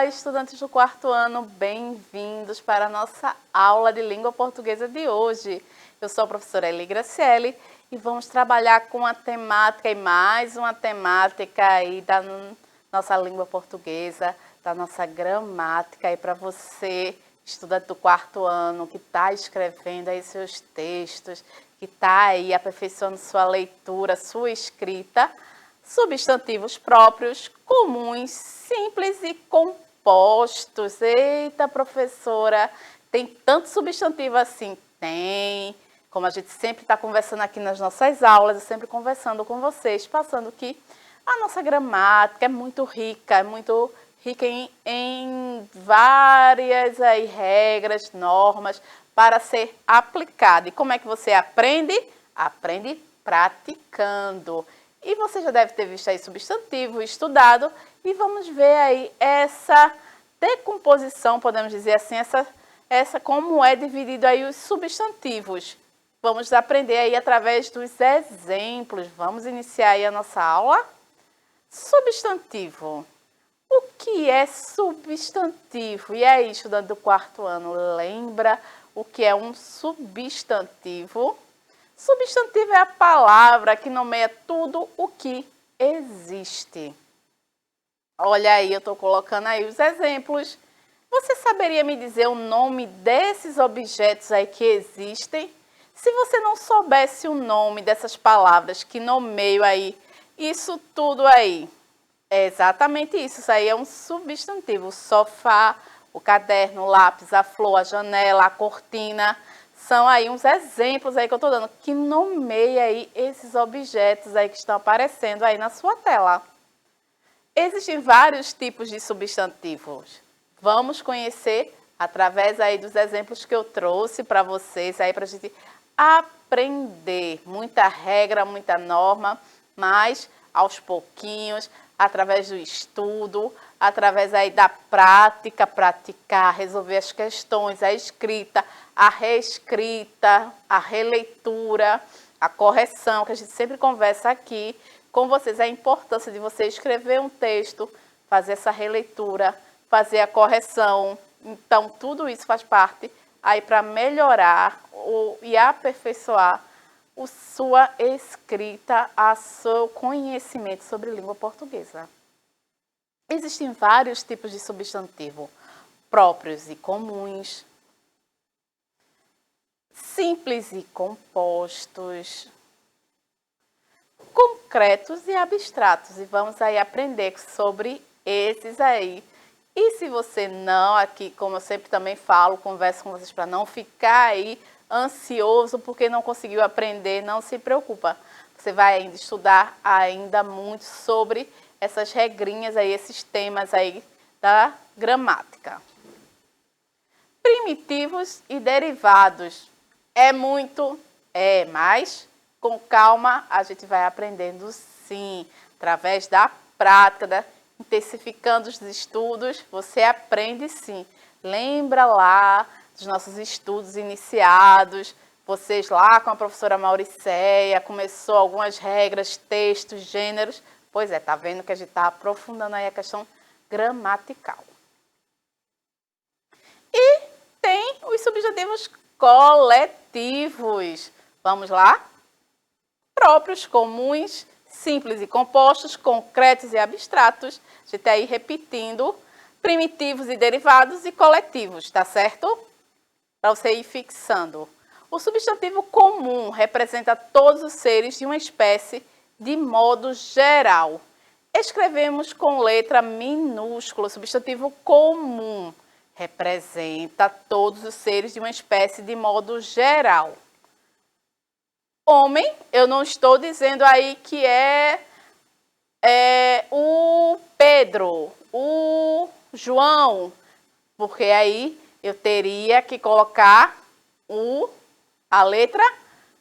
Olá, estudantes do quarto ano, bem-vindos para a nossa aula de língua portuguesa de hoje. Eu sou a professora Eli Graciele e vamos trabalhar com a temática e mais uma temática aí da nossa língua portuguesa, da nossa gramática aí para você, estudante do quarto ano, que está escrevendo aí seus textos, que está aí aperfeiçoando sua leitura, sua escrita. Substantivos próprios, comuns, simples e compostos. Eita, professora, tem tanto substantivo assim? Tem. Como a gente sempre está conversando aqui nas nossas aulas, eu sempre conversando com vocês, passando que a nossa gramática é muito rica em várias aí, regras, normas para ser aplicada. E como é que você aprende? Aprende praticando. E você já deve ter visto aí substantivo, estudado, e vamos ver aí essa decomposição, podemos dizer assim, essa como é dividido aí os substantivos. Vamos aprender aí através dos exemplos. Vamos iniciar aí a nossa aula. Substantivo. O que é substantivo? E aí, estudante do quarto ano, lembra o que é um substantivo? Substantivo é a palavra que nomeia tudo o que existe. Olha aí, eu estou colocando aí os exemplos. Você saberia me dizer o nome desses objetos aí que existem? Se você não soubesse o nome dessas palavras que nomeiam aí, isso tudo aí, é exatamente isso. Isso aí é um substantivo. O sofá, o caderno, o lápis, a flor, a janela, a cortina. São aí uns exemplos aí que eu estou dando, que nomeia aí esses objetos aí que estão aparecendo aí na sua tela. Existem vários tipos de substantivos. Vamos conhecer através aí dos exemplos que eu trouxe para vocês aí para a gente aprender. Muita regra, muita norma, mas aos pouquinhos, através do estudo, através aí da prática, praticar, resolver as questões, a escrita, a reescrita, a releitura, a correção, que a gente sempre conversa aqui com vocês, a importância de você escrever um texto, fazer essa releitura, fazer a correção. Então, tudo isso faz parte aí para melhorar e aperfeiçoar a sua escrita, o seu conhecimento sobre língua portuguesa. Existem vários tipos de substantivo, próprios e comuns, simples e compostos, concretos e abstratos. E vamos aí aprender sobre esses aí. E se você não, aqui, como eu sempre também falo, converso com vocês para não ficar aí ansioso porque não conseguiu aprender, não se preocupa. Você vai ainda estudar ainda muito sobre essas regrinhas aí, esses temas aí da gramática. Primitivos e derivados. Mas com calma a gente vai aprendendo sim, através da prática, intensificando os estudos, você aprende sim. Lembra lá dos nossos estudos iniciados, vocês lá com a professora Mauricéia, começou algumas regras, textos, gêneros. Pois é, tá vendo que a gente está aprofundando aí a questão gramatical. E tem os substantivos coletivos. Vamos lá? Próprios, comuns, simples e compostos, concretos e abstratos. A gente está aí repetindo. Primitivos e derivados e coletivos, tá certo? Para você ir fixando. O substantivo comum representa todos os seres de uma espécie de modo geral. Escrevemos com letra minúscula. O substantivo comum representa todos os seres de uma espécie de modo geral. Homem, eu não estou dizendo aí que é o Pedro, o João, porque aí eu teria que colocar a letra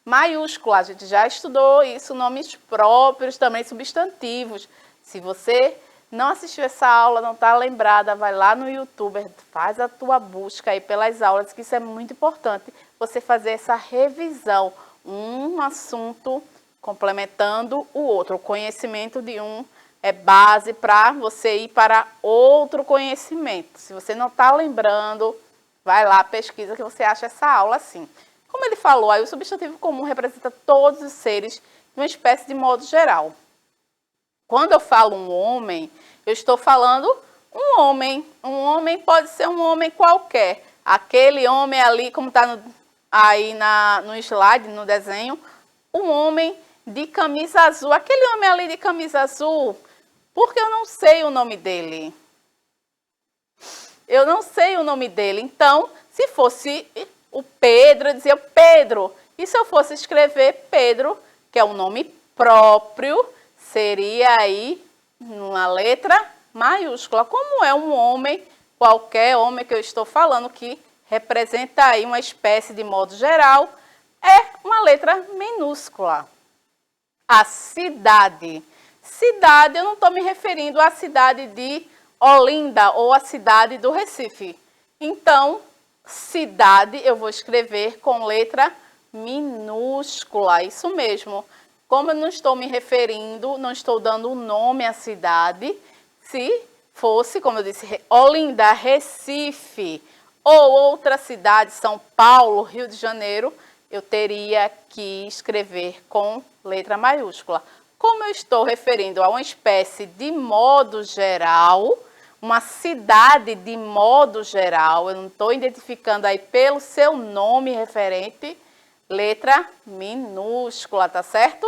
maiúscula. A gente já estudou isso, nomes próprios, também substantivos. Se você não assistiu essa aula, não está lembrada, vai lá no YouTube, faz a tua busca aí pelas aulas, que isso é muito importante, você fazer essa revisão, um assunto complementando o outro, o conhecimento de um é base para você ir para outro conhecimento. Se você não está lembrando, vai lá, pesquisa que você acha essa aula assim. Como ele falou, aí o substantivo comum representa todos os seres de uma espécie de modo geral. Quando eu falo um homem, eu estou falando um homem. Um homem pode ser um homem qualquer. Aquele homem ali, como está aí no slide, no desenho, um homem de camisa azul. Aquele homem ali de camisa azul, porque eu não sei o nome dele. Eu não sei o nome dele. Então, se fosse o Pedro, eu dizia Pedro. E se eu fosse escrever Pedro, que é um nome próprio, seria aí uma letra maiúscula. Como é um homem, qualquer homem que eu estou falando, que representa aí uma espécie de modo geral, é uma letra minúscula. A cidade. Cidade, eu não estou me referindo à cidade de Olinda ou à cidade do Recife. Então, cidade eu vou escrever com letra minúscula, isso mesmo. Como eu não estou me referindo, não estou dando o nome à cidade, se fosse, como eu disse, Olinda, Recife ou outra cidade, São Paulo, Rio de Janeiro, eu teria que escrever com letra maiúscula. Como eu estou referindo a uma espécie de modo geral, uma cidade de modo geral, eu não estou identificando aí pelo seu nome referente, letra minúscula, tá certo?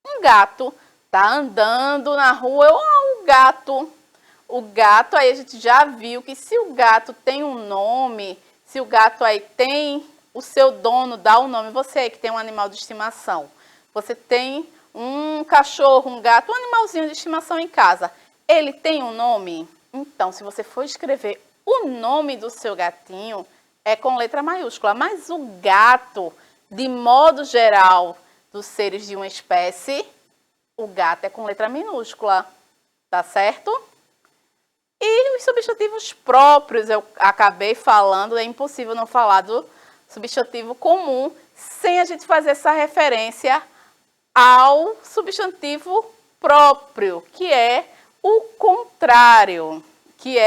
Um gato tá andando na rua, um gato. O gato, aí a gente já viu que se o gato tem um nome, se o gato aí tem o seu dono, dá um nome, você aí que tem um animal de estimação, você tem um cachorro, um gato, um animalzinho de estimação em casa, ele tem um nome? Então, se você for escrever o nome do seu gatinho, é com letra maiúscula, mas o gato, de modo geral, dos seres de uma espécie, o gato é com letra minúscula, tá certo? E os substantivos próprios, eu acabei falando, é impossível não falar do substantivo comum sem a gente fazer essa referência ao substantivo próprio, que é o contrário, que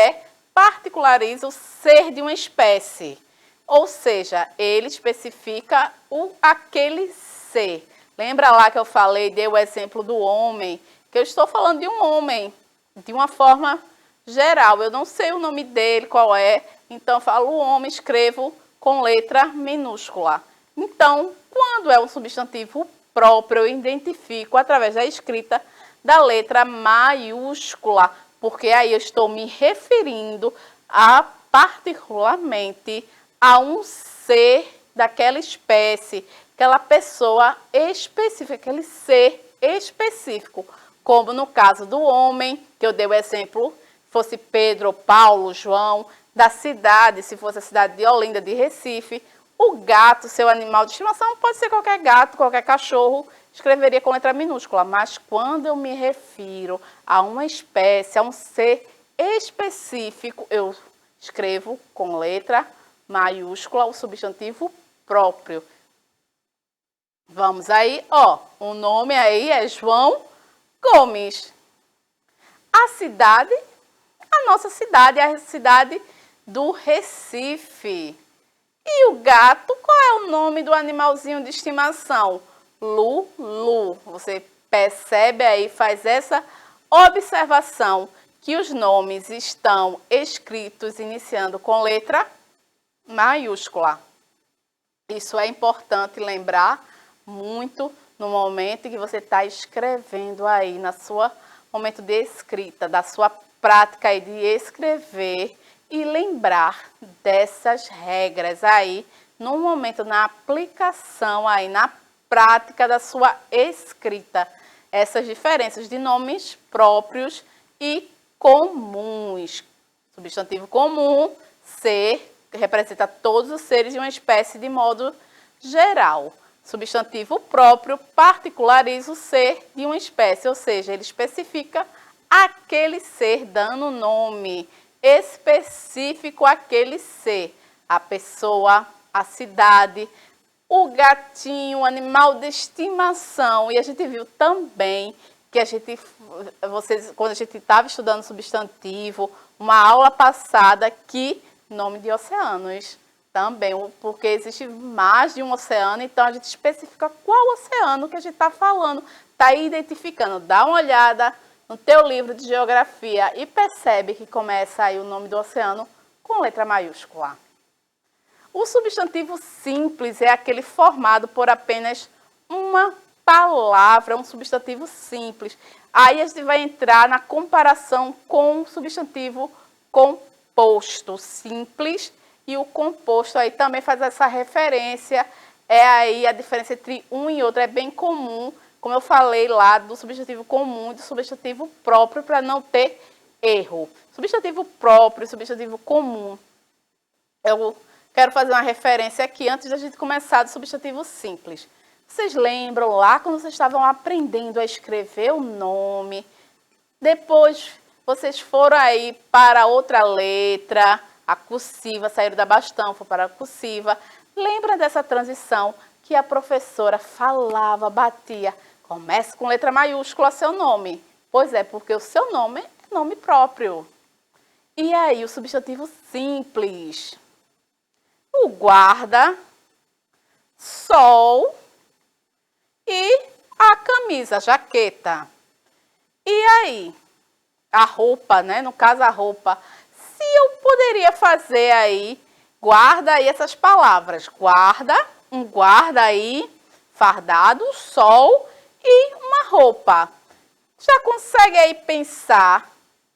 particulariza o ser de uma espécie. Ou seja, ele especifica aquele ser. Lembra lá que eu falei, dei o exemplo do homem, que eu estou falando de um homem, de uma forma geral. Eu não sei o nome dele, qual é, então eu falo o homem, escrevo com letra minúscula. Então, quando é um substantivo próprio, eu identifico através da escrita da letra maiúscula, porque aí eu estou me referindo particularmente a um ser daquela espécie, aquela pessoa específica, aquele ser específico, como no caso do homem, que eu dei o exemplo, fosse Pedro, Paulo, João, da cidade, se fosse a cidade de Olinda, de Recife, o gato, seu animal de estimação, pode ser qualquer gato, qualquer cachorro, escreveria com letra minúscula, mas quando eu me refiro a uma espécie, a um ser específico, eu escrevo com letra maiúscula o substantivo próprio. Vamos aí, ó, o nome aí é João Gomes. A cidade, a nossa cidade, é a cidade do Recife. E o gato, qual é o nome do animalzinho de estimação? Lulu. Você percebe aí, faz essa observação que os nomes estão escritos iniciando com letra maiúscula. Isso é importante lembrar muito no momento em que você está escrevendo aí, na sua momento de escrita, da sua prática aí de escrever e lembrar dessas regras aí no momento, na aplicação aí, na prática da sua escrita. Essas diferenças de nomes próprios e comuns. Substantivo comum, ser, representa todos os seres de uma espécie de modo geral. Substantivo próprio particulariza o ser de uma espécie, ou seja, ele especifica aquele ser, dando nome específico àquele ser, a pessoa, a cidade, o gatinho, o animal de estimação. E a gente viu também que quando a gente estava estudando substantivo, uma aula passada, que nome de oceanos também, porque existe mais de um oceano, então a gente especifica qual oceano que a gente está falando, está identificando. Dá uma olhada no teu livro de geografia e percebe que começa aí o nome do oceano com letra maiúscula. O substantivo simples é aquele formado por apenas uma palavra, um substantivo simples. Aí a gente vai entrar na comparação com o substantivo composto. Simples e o composto aí também faz essa referência. É aí a diferença entre um e outro, é bem comum, como eu falei lá, do substantivo comum e do substantivo próprio, para não ter erro. Substantivo próprio e substantivo comum. Eu quero fazer uma referência aqui antes da gente começar do substantivo simples. Vocês lembram lá quando vocês estavam aprendendo a escrever o nome? Depois vocês foram aí para outra letra, a cursiva, saíram da bastão, foram para a cursiva. Lembra dessa transição que a professora falava, batia? Comece com letra maiúscula seu nome. Pois é, porque o seu nome é nome próprio. E aí, o substantivo simples. O guarda, sol e a camisa, a jaqueta. E aí, a roupa, né? No caso, a roupa. Se eu poderia fazer aí, guarda aí essas palavras. Guarda, um guarda aí, fardado, sol e uma roupa. Já consegue aí pensar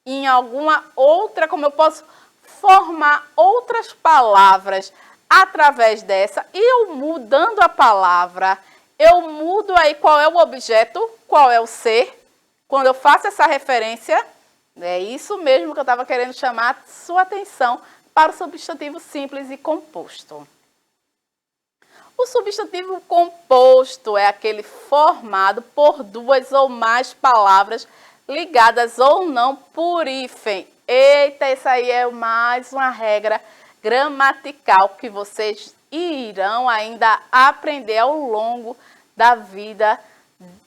em alguma outra, como eu posso formar outras palavras através dessa? E eu mudando a palavra, eu mudo aí qual é o objeto, qual é o ser. Quando eu faço essa referência, é isso mesmo que eu estava querendo chamar sua atenção para o substantivo simples e composto. O substantivo composto é aquele formado por duas ou mais palavras ligadas ou não por hífen. Eita, essa aí é mais uma regra gramatical que vocês irão ainda aprender ao longo da vida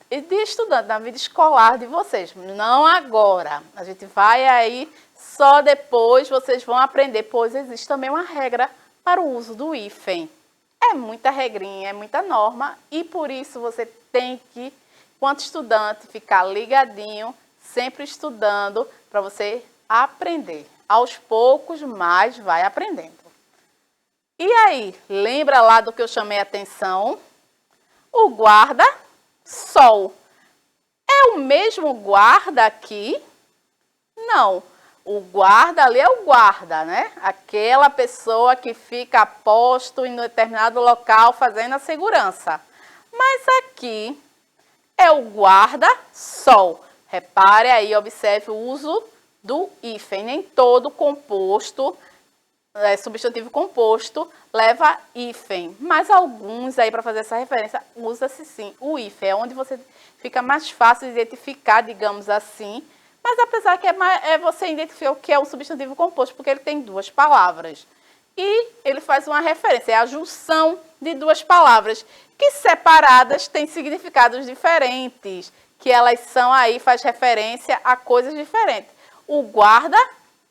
de estudante, da vida escolar de vocês. Não agora, a gente vai aí, só depois vocês vão aprender, pois existe também uma regra para o uso do hífen. É muita regrinha, é muita norma e por isso você tem que, enquanto estudante, ficar ligadinho, sempre estudando para você aprender. Aos poucos, mas vai aprendendo. E aí, lembra lá do que eu chamei a atenção? O guarda-sol. É o mesmo guarda aqui? Não. O guarda ali é o guarda, né? Aquela pessoa que fica a posto em determinado local fazendo a segurança. Mas aqui é o guarda-sol. Repare aí, observe o uso do hífen. Nem todo composto, substantivo composto, leva hífen. Mas alguns aí, para fazer essa referência, usa-se sim o hífen. É onde você fica mais fácil de identificar, digamos assim. Mas apesar que você identificar o que é um substantivo composto, porque ele tem duas palavras. E ele faz uma referência, é a junção de duas palavras, que separadas têm significados diferentes, que elas são aí, faz referência a coisas diferentes. O guarda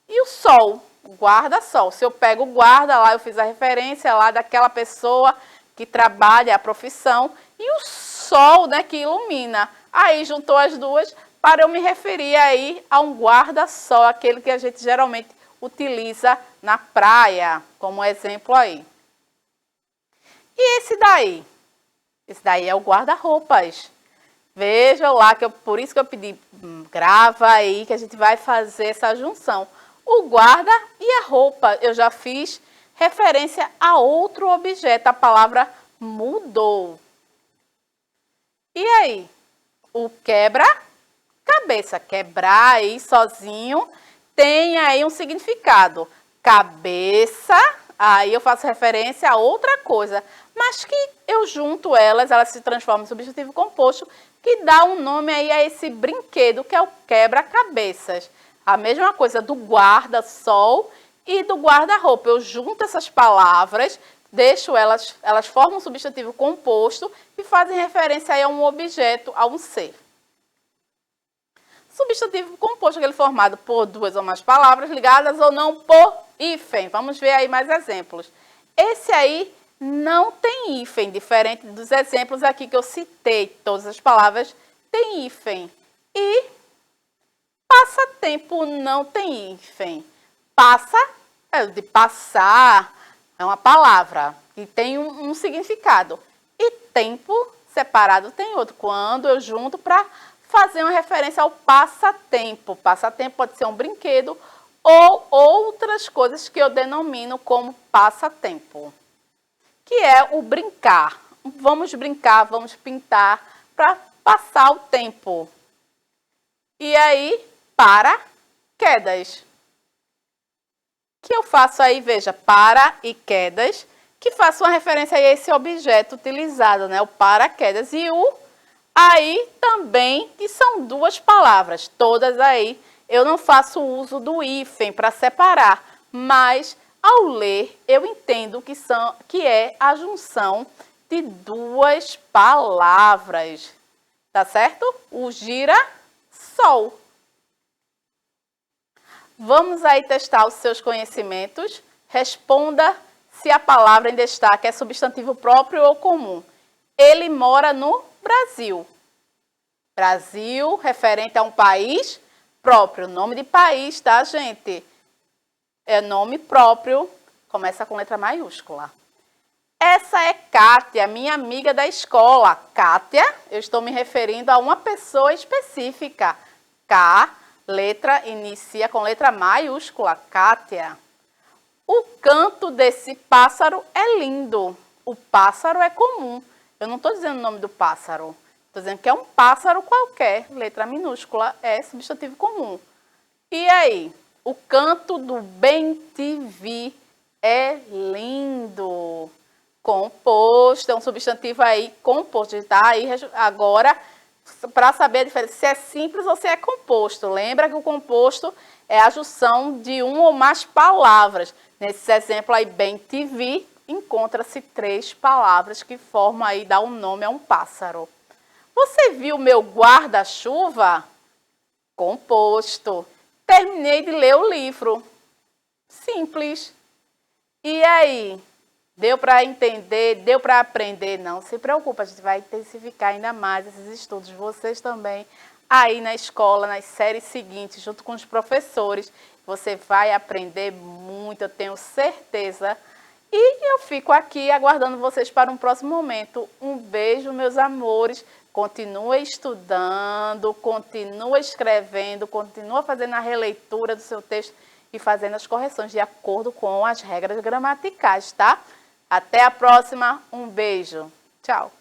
e o sol, o guarda-sol. Se eu pego o guarda lá, eu fiz a referência lá daquela pessoa que trabalha a profissão, e o sol, né, que ilumina. Aí juntou as duas, para eu me referir aí a um guarda-sol, aquele que a gente geralmente utiliza na praia, como exemplo aí. E esse daí? Esse daí é o guarda-roupas. Vejam lá, por isso que eu pedi, grava aí, que a gente vai fazer essa junção. O guarda e a roupa, eu já fiz referência a outro objeto, a palavra mudou. E aí? O quebra-cabeça, quebrar aí sozinho, tem aí um significado. Cabeça, aí eu faço referência a outra coisa, mas que eu junto elas se transformam em substantivo composto, que dá um nome aí a esse brinquedo, que é o quebra-cabeças. A mesma coisa do guarda-sol e do guarda-roupa. Eu junto essas palavras, deixo elas formam um substantivo composto e fazem referência aí a um objeto, a um ser. Substantivo composto, aquele formado por duas ou mais palavras ligadas ou não por hífen. Vamos ver aí mais exemplos. Esse aí não tem hífen, diferente dos exemplos aqui que eu citei. Todas as palavras têm hífen. E passatempo não tem hífen. Passa, de passar, é uma palavra que tem um significado. E tempo separado tem outro. Quando eu junto para fazer uma referência ao passatempo. Passatempo pode ser um brinquedo ou outras coisas que eu denomino como passatempo. Que é o brincar. Vamos brincar, vamos pintar para passar o tempo. E aí, paraquedas. Que eu faço aí, veja, para e quedas, que faço uma referência aí a esse objeto utilizado, né? O paraquedas. E o aí também, que são duas palavras, todas aí. Eu não faço uso do hífen para separar, mas ao ler eu entendo que é a junção de duas palavras, tá certo? O girassol. Vamos aí testar os seus conhecimentos. Responda se a palavra em destaque é substantivo próprio ou comum. Ele mora no Brasil. Brasil, referente a um país próprio. Nome de país, tá, gente? É nome próprio, começa com letra maiúscula. Essa é Kátia, minha amiga da escola. Kátia, eu estou me referindo a uma pessoa específica. K, letra, inicia com letra maiúscula. Kátia. O canto desse pássaro é lindo. O pássaro é comum. Eu não estou dizendo o nome do pássaro. Estou dizendo que é um pássaro qualquer. Letra minúscula é substantivo comum. E aí? O canto do bem-te-vi é lindo. Composto, é um substantivo aí composto. Tá aí agora, para saber a diferença, se é simples ou se é composto. Lembra que o composto é a junção de uma ou mais palavras. Nesse exemplo aí, bem-te-vi, encontra-se 3 palavras que formam aí, dá um nome a um pássaro. Você viu meu guarda-chuva? Composto. Terminei de ler o livro. Simples. E aí? Deu para entender? Deu para aprender? Não se preocupe, a gente vai intensificar ainda mais esses estudos. Vocês também, aí na escola, nas séries seguintes, junto com os professores, você vai aprender muito, eu tenho certeza. E eu fico aqui aguardando vocês para um próximo momento. Um beijo, meus amores. Continue estudando, continue escrevendo, continue fazendo a releitura do seu texto e fazendo as correções de acordo com as regras gramaticais, tá? Até a próxima. Um beijo. Tchau.